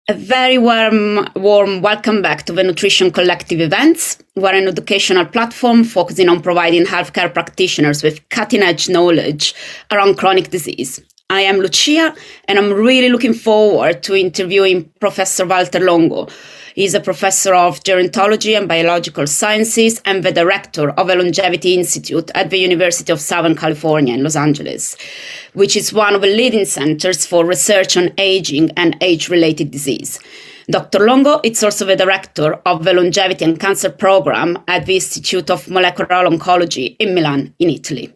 A very warm welcome back to the Nutrition Collective events. We're an educational platform focusing on providing healthcare practitioners with cutting-edge knowledge around chronic disease. I am Lucia, and I'm really looking forward to interviewing Professor Valter Longo. He's a professor of gerontology and biological sciences and the director of a longevity institute at the University of Southern California in Los Angeles, which is one of the leading centers for research on aging and age-related disease. Dr. Longo is also the director of the Longevity and Cancer Program at the Institute of Molecular Oncology in Milan, in Italy.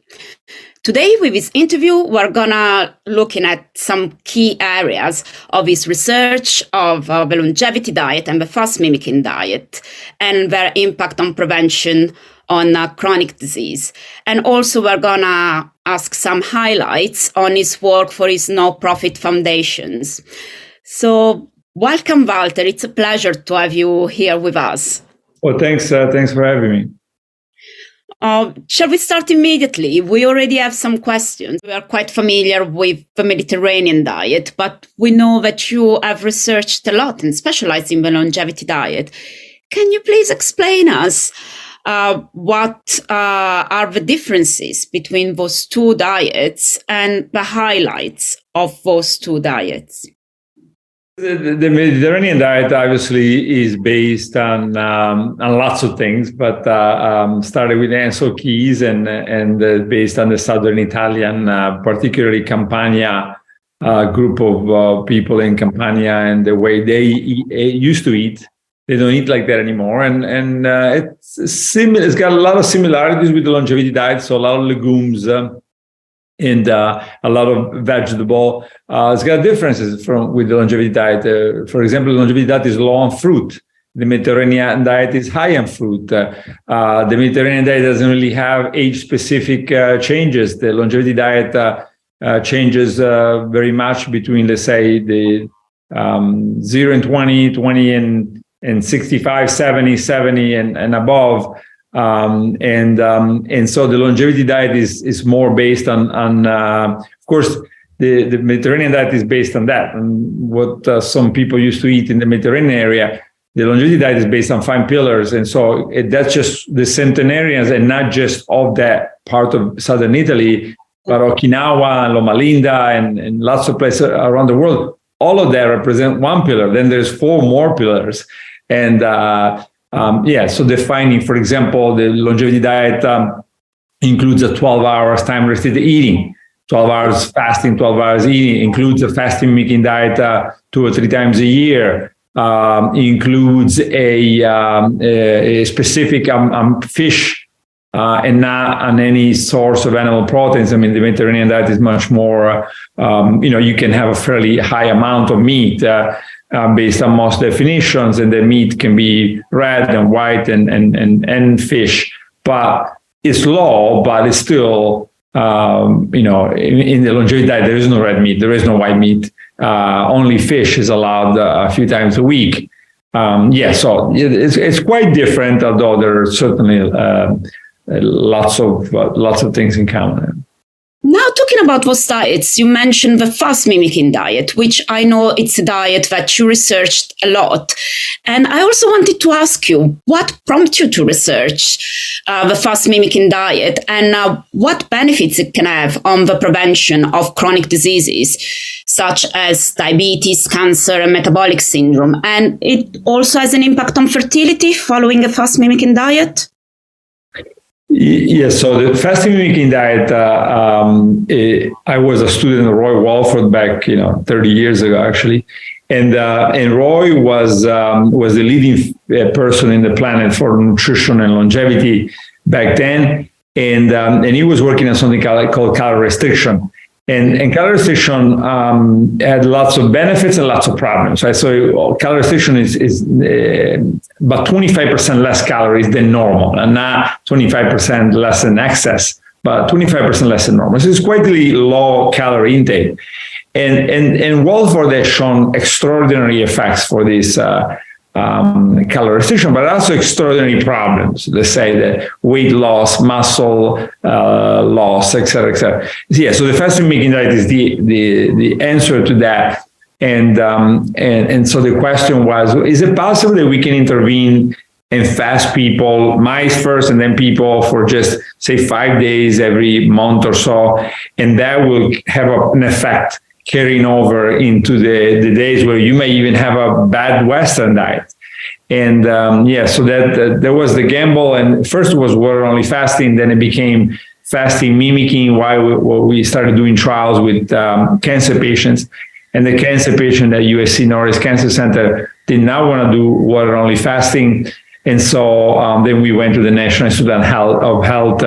Today, with this interview, we're gonna looking at some key areas of his research of the longevity diet and the fast mimicking diet and their impact on prevention on chronic disease. And also, we're gonna ask some highlights on his work for his no-profit foundations. So, welcome, Valter. It's a pleasure to have you here with us. Well, thanks for having me. Shall we start immediately? We already have some questions. We are quite familiar with the Mediterranean diet, but we know that you have researched a lot and specialized in the longevity diet. Can you please explain us what are the differences between those two diets and the highlights of those two diets? The Mediterranean diet obviously is based on lots of things, but started with Ansel Keys and based on the southern Italian, particularly Campania group of people in Campania and the way they used to eat. They don't eat like that anymore, and it's got a lot of similarities with the longevity diet. So a lot of legumes. And a lot of vegetable. It's got differences with the longevity diet. For example, the longevity diet is low on fruit. The Mediterranean diet is high on fruit. The Mediterranean diet doesn't really have age-specific changes. The longevity diet changes very much between, let's say, the 0 and 20, 20 and 65, 70, 70 and above. And so the longevity diet is more based on of course, the Mediterranean diet is based on that. And what some people used to eat in the Mediterranean area, the longevity diet is based on 5 pillars. And so that's just the centenarians and not just of that part of southern Italy, but Okinawa, Loma Linda, and lots of places around the world. All of that represent 1 pillar. Then there's 4 more pillars. And so defining, for example, the longevity diet includes a 12 hours time restricted eating, 12 hours fasting, 12 hours eating, includes a fasting mimicking diet 2 or 3 times a year, includes a specific fish and not on any source of animal proteins. I mean, the Mediterranean diet is much more, you can have a fairly high amount of meat, based on most definitions, and the meat can be red and white and fish, but it's low, but it's still, in the longevity diet, there is no red meat, there is no white meat, only fish is allowed a few times a week. So it's quite different, although there are certainly lots of things in common. Now, talking about those diets, you mentioned the fast mimicking diet, which I know it's a diet that you researched a lot. And I also wanted to ask you, what prompted you to research the fast mimicking diet and what benefits it can have on the prevention of chronic diseases, such as diabetes, cancer, and metabolic syndrome? And it also has an impact on fertility following a fast mimicking diet? Yes, so the fasting mimicking diet, I was a student of Roy Walford back, 30 years ago, actually. And Roy was the leading person in the planet for nutrition and longevity back then. And he was working on something called calorie restriction. And calorie restriction had lots of benefits and lots of problems, right? So calorie restriction is about 25% less calories than normal, and not 25% less than excess, but 25% less than normal. So it's quite low calorie intake. And Walford has shown extraordinary effects for this calorie restriction, but also extraordinary problems. Let's say the weight loss, muscle loss, et cetera, et cetera. Yeah, so the fasting mimicking diet is the answer to that. And so the question was, is it possible that we can intervene and fast people, mice first, and then people for just say 5 days every month or so, and that will have an effect carrying over into the days where you may even have a bad Western diet. And so that was the gamble. And first it was water-only fasting, then it became fasting mimicking, why we started doing trials with cancer patients. And the cancer patient at USC Norris Cancer Center did not want to do water-only fasting. And so then we went to the National Institute of Health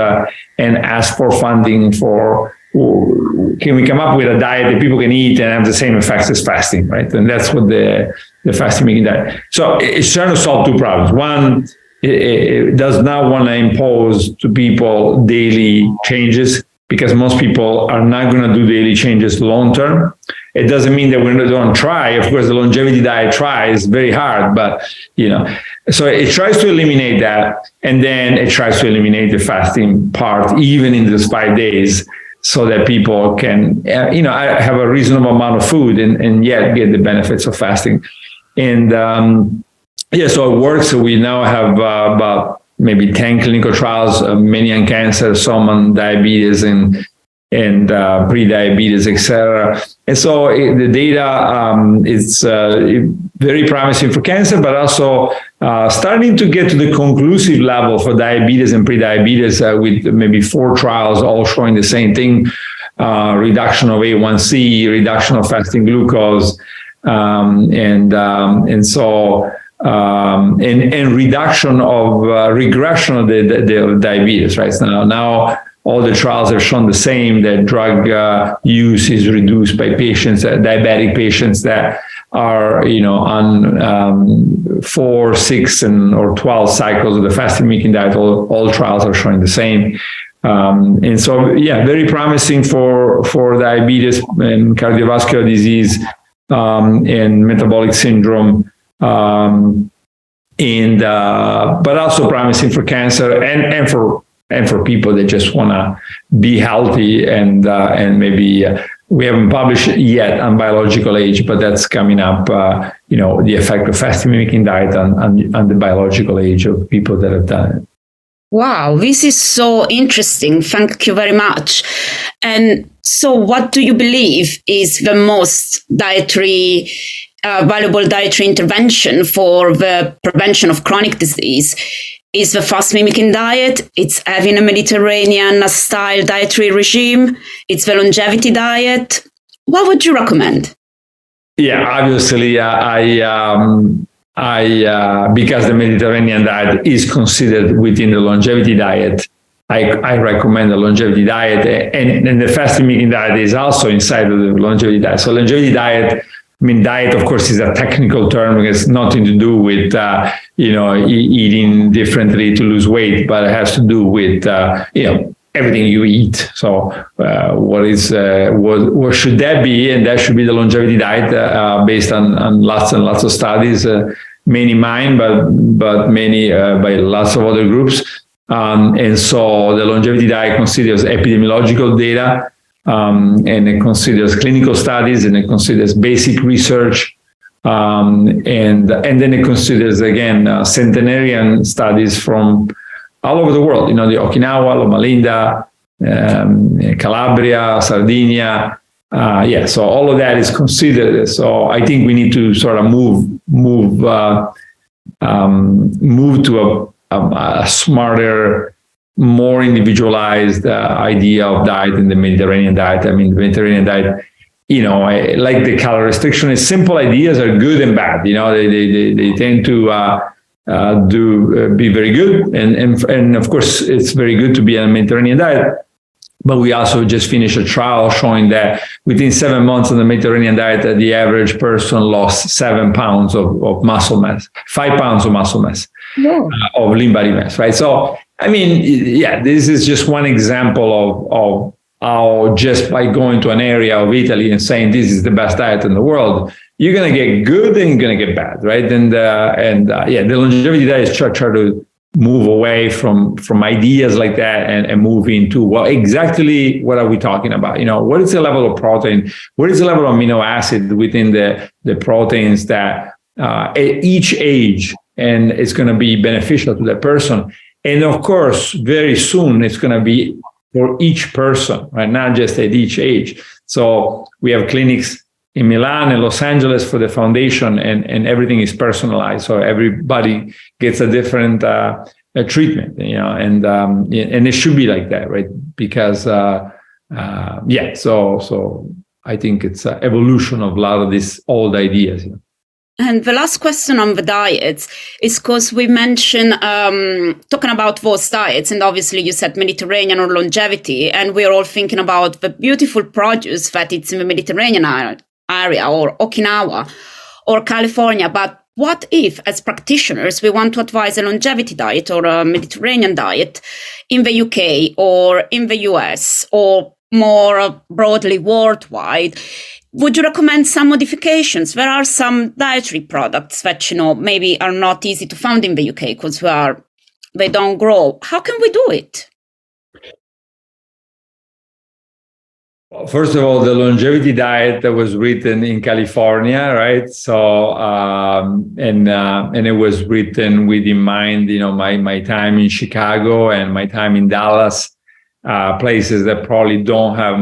and asked for funding for, can we come up with a diet that people can eat and have the same effects as fasting, right? And that's what the fasting mimicking diet. So it's trying to solve two problems. One, it does not want to impose to people daily changes, because most people are not going to do daily changes long term. It doesn't mean that we don't try. Of course, the longevity diet tries very hard, but so it tries to eliminate that, and then it tries to eliminate the fasting part, even in those 5 days, so that people can, have a reasonable amount of food and yet get the benefits of fasting. And so it works. So we now have about maybe 10 clinical trials, many on cancer, some on diabetes and pre-diabetes, etc. And so the data is very promising for cancer, but also starting to get to the conclusive level for diabetes and pre-diabetes with maybe 4 trials all showing the same thing: reduction of A1C, reduction of fasting glucose, and reduction of regression of the diabetes. Right now. All the trials have shown the same, that drug use is reduced by patients, diabetic patients that are, on 4, 6, or 12 cycles of the fasting mimicking diet. All trials are showing the same. And so, very promising for diabetes and cardiovascular disease and metabolic syndrome. But also promising for cancer and for people that just want to be healthy and maybe we haven't published yet on biological age, but that's coming up. The effect of fasting mimicking diet on the biological age of people that have done it. Wow, this is so interesting. Thank you very much. And so, what do you believe is the most valuable dietary intervention for the prevention of chronic disease? Is the fast mimicking diet? It's having a Mediterranean style dietary regime. It's the longevity diet. What would you recommend? Yeah, obviously, because the Mediterranean diet is considered within the longevity diet, I recommend the longevity diet, and the fasting mimicking diet is also inside of the longevity diet. So longevity diet. Diet, of course, is a technical term. It has nothing to do with, eating differently to lose weight, but it has to do with, everything you eat. So what should that be? And that should be the longevity diet based on lots and lots of studies, many mine, but many by lots of other groups. And so the longevity diet considers epidemiological data, and it considers clinical studies, and it considers basic research, and then it considers, again, centenarian studies from all over the world. The Okinawa, Loma Linda, Calabria, Sardinia. So all of that is considered. So I think we need to sort of move to a smarter, more individualized idea of diet in the Mediterranean diet. The Mediterranean diet, like the calorie restriction, is simple ideas are good and bad. They tend to be very good, and of course it's very good to be on a Mediterranean diet. But we also just finished a trial showing that within 7 months on the Mediterranean diet, the average person lost 7 pounds of muscle mass, 5 pounds of muscle mass, of lean body mass, right? So this is just one example of how just by going to an area of Italy and saying this is the best diet in the world, you're going to get good and you're going to get bad, right? The longevity diet is try to move away from ideas like that and move into, well, exactly what are we talking about? What is the level of protein? What is the level of amino acid within the proteins that at each age, and it's going to be beneficial to that person. And of course, very soon it's going to be for each person, right? Not just at each age. So we have clinics in Milan and Los Angeles for the foundation, and everything is personalized. So everybody gets a different treatment, and it should be like that, right? Because so I think it's an evolution of a lot of these old ideas. And the last question on the diets is because we mentioned talking about those diets, and obviously you said Mediterranean or longevity, and we're all thinking about the beautiful produce that it's in the Mediterranean area or Okinawa or California. But what if, as practitioners, we want to advise a longevity diet or a Mediterranean diet in the UK or in the US or more broadly worldwide? Would you recommend some modifications? There are some dietary products that, maybe are not easy to find in the UK because they don't grow. How can we do it? Well, first of all, the longevity diet that was written in California, right? So, and it was written with in mind, my time in Chicago and my time in Dallas, places that probably don't have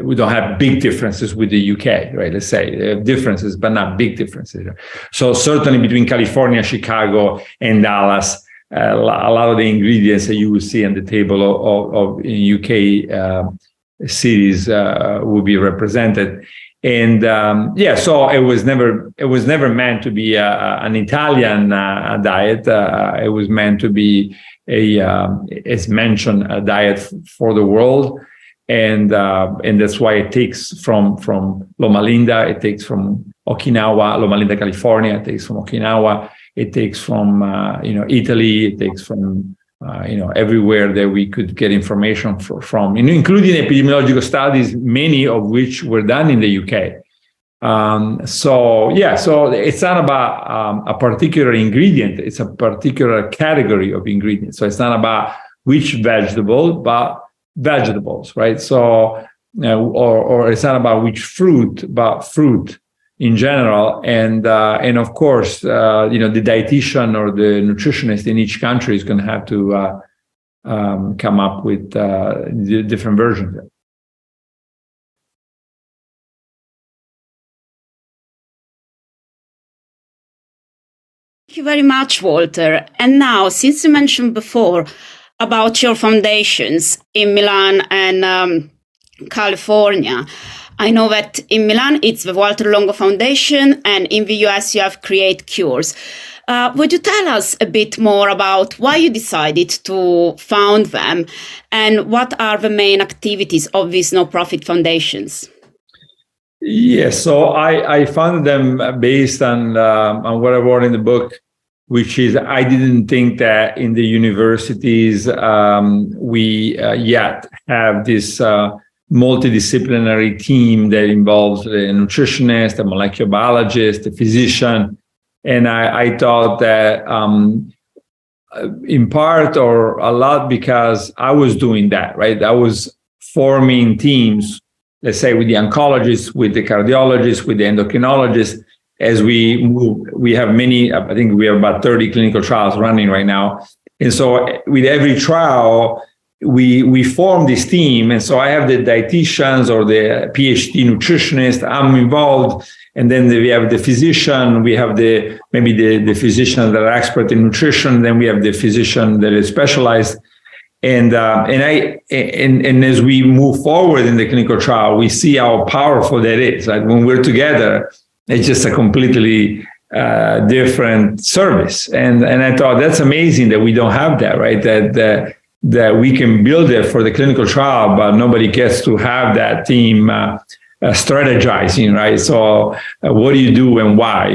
we don't have big differences with the UK, right? Let's say they have differences, but not big differences. So certainly between California, Chicago, and Dallas, a lot of the ingredients that you will see on the table of in UK cities will be represented. And so it was never meant to be an Italian diet. It was meant to be as mentioned, a diet for the world. And that's why it takes from Loma Linda, it takes from Okinawa, Loma Linda, California, it takes from Okinawa, it takes from Italy, it takes from everywhere that we could get information from, including epidemiological studies, many of which were done in the UK. So it's not about a particular ingredient; it's a particular category of ingredients. So it's not about which vegetable, but vegetables, right? So, or it's not about which fruit, but fruit in general. And of course, the dietitian or the nutritionist in each country is going to have to come up with different versions. Thank you very much, Valter. And now, since you mentioned before about your foundations in Milan and California, I know that in Milan it's the Valter Longo Foundation, and in the US you have Create Cures. Would you tell us a bit more about why you decided to found them, and what are the main activities of these no-profit foundations? Yes, so I founded them based on what I wrote in the book, which is I didn't think that in the universities we yet have this multidisciplinary team that involves a nutritionist, a molecular biologist, a physician. And I thought that in part or a lot because I was doing that, right? I was forming teams, let's say with the oncologists, with the cardiologists, with the endocrinologists. As we move, we have many, I think we have about 30 clinical trials running right now. And so with every trial, we form this team. And so I have the dietitians or the PhD nutritionist, I'm involved. And then we have the physician, we have maybe the physician that are expert in nutrition. Then we have the physician that is specialized. And as we move forward in the clinical trial, we see how powerful that is. Like when we're together, it's just a completely different service. And I thought that's amazing that we don't have that, right? That we can build it for the clinical trial, but nobody gets to have that team strategizing, right? So what do you do and why?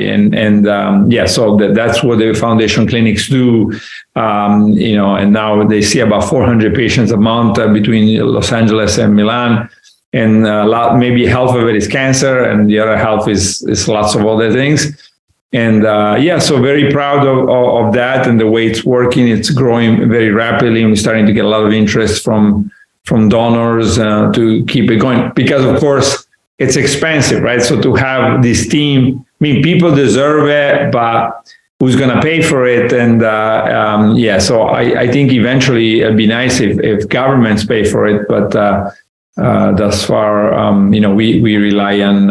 So that's what the foundation clinics do. And now they see about 400 patients a month between Los Angeles and Milan. And maybe half of it is cancer, and the other half is lots of other things. And so very proud of that and the way it's working. It's growing very rapidly, and we're starting to get a lot of interest from donors to keep it going. Because of course it's expensive, right? So to have this team, I mean, people deserve it, but who's going to pay for it? And so I think eventually it'd be nice if governments pay for it, but thus far, we rely on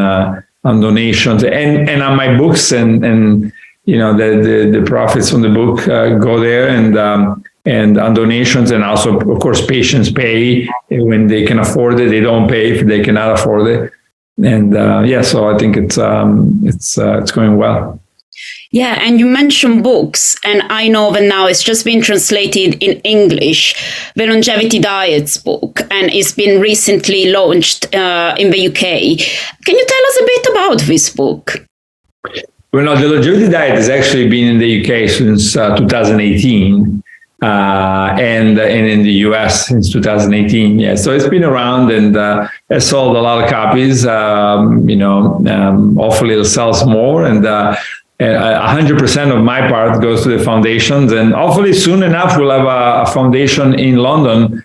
donations and on my books, and the profits from the book go there, and on donations, and also of course patients pay when they can afford it. They don't pay if they cannot afford it, and so I think it's going well. Yeah, and you mentioned books, and I know that now it's just been translated in English, the Longevity Diet's book, and it's been recently launched in the UK. Can you tell us a bit about this book? Well, no, the Longevity Diet has actually been in the UK since 2018, and in the US since 2018. Yeah, so it's been around, and has sold a lot of copies. Hopefully it'll sell some more, and 100% of my part goes to the foundations, and hopefully soon enough we'll have a foundation in London,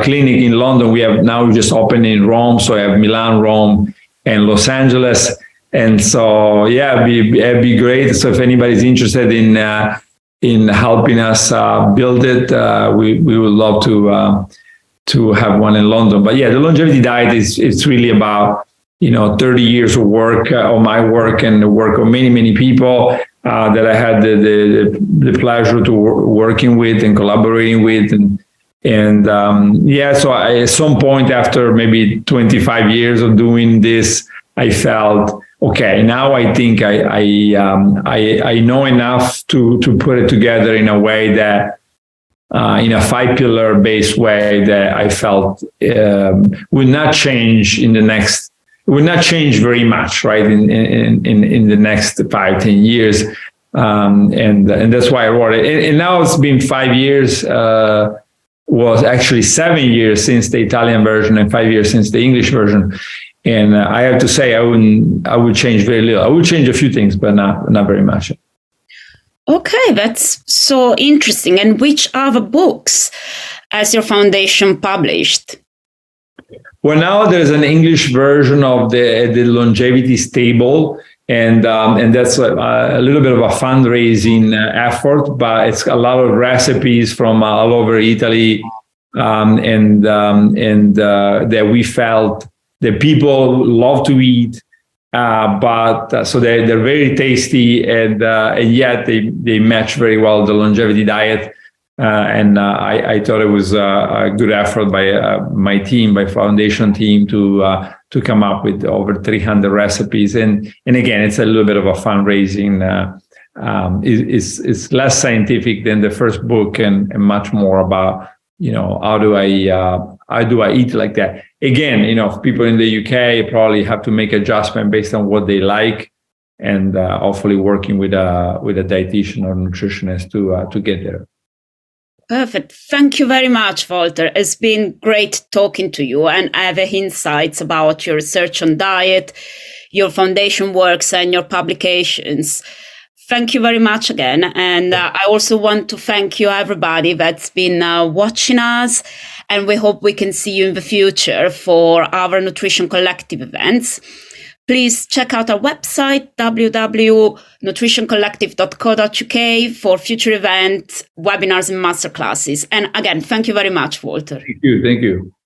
clinic in London. We just opened in Rome, so I have Milan, Rome, and Los Angeles, and so it'd be great. So if anybody's interested in helping us build it, we would love to have one in London. But the Longevity Diet it's really about 30 years of work, of my work and the work of many, many people that I had the pleasure to working with and collaborating with. So at some point after maybe 25 years of doing this, I felt, okay, now I think I know enough to put it together in a way that, in a 5-pillar based way that I felt would not change very much, right? In the next 5-10 years, and that's why I wrote it. And now it's been 5 years. Was actually 7 years since the Italian version and 5 years since the English version. And I have to say, I would change very little. I would change a few things, but not very much. Okay, that's so interesting. And which other books has your foundation published? Well, now there's an English version of the longevity stable, and that's a little bit of a fundraising effort, but it's a lot of recipes from all over Italy, and that we felt that people love to eat, but so they're very tasty, and yet they match very well the longevity diet. And I thought it was a good effort by my team, by foundation team, to come up with over 300 recipes. And again, it's a little bit of a fundraising. It's less scientific than the first book, and much more about how do I eat like that. Again, people in the UK probably have to make adjustment based on what they like, and hopefully working with a dietitian or nutritionist to get there. Perfect. Thank you very much, Valter. It's been great talking to you, and I have insights about your research on diet, your foundation works, and your publications. Thank you very much again. And I also want to thank you, everybody that's been watching us, and we hope we can see you in the future for our Nutrition Collective events. Please check out our website, www.nutritioncollective.co.uk, for future events, webinars, and masterclasses. And again, thank you very much, Valter. Thank you.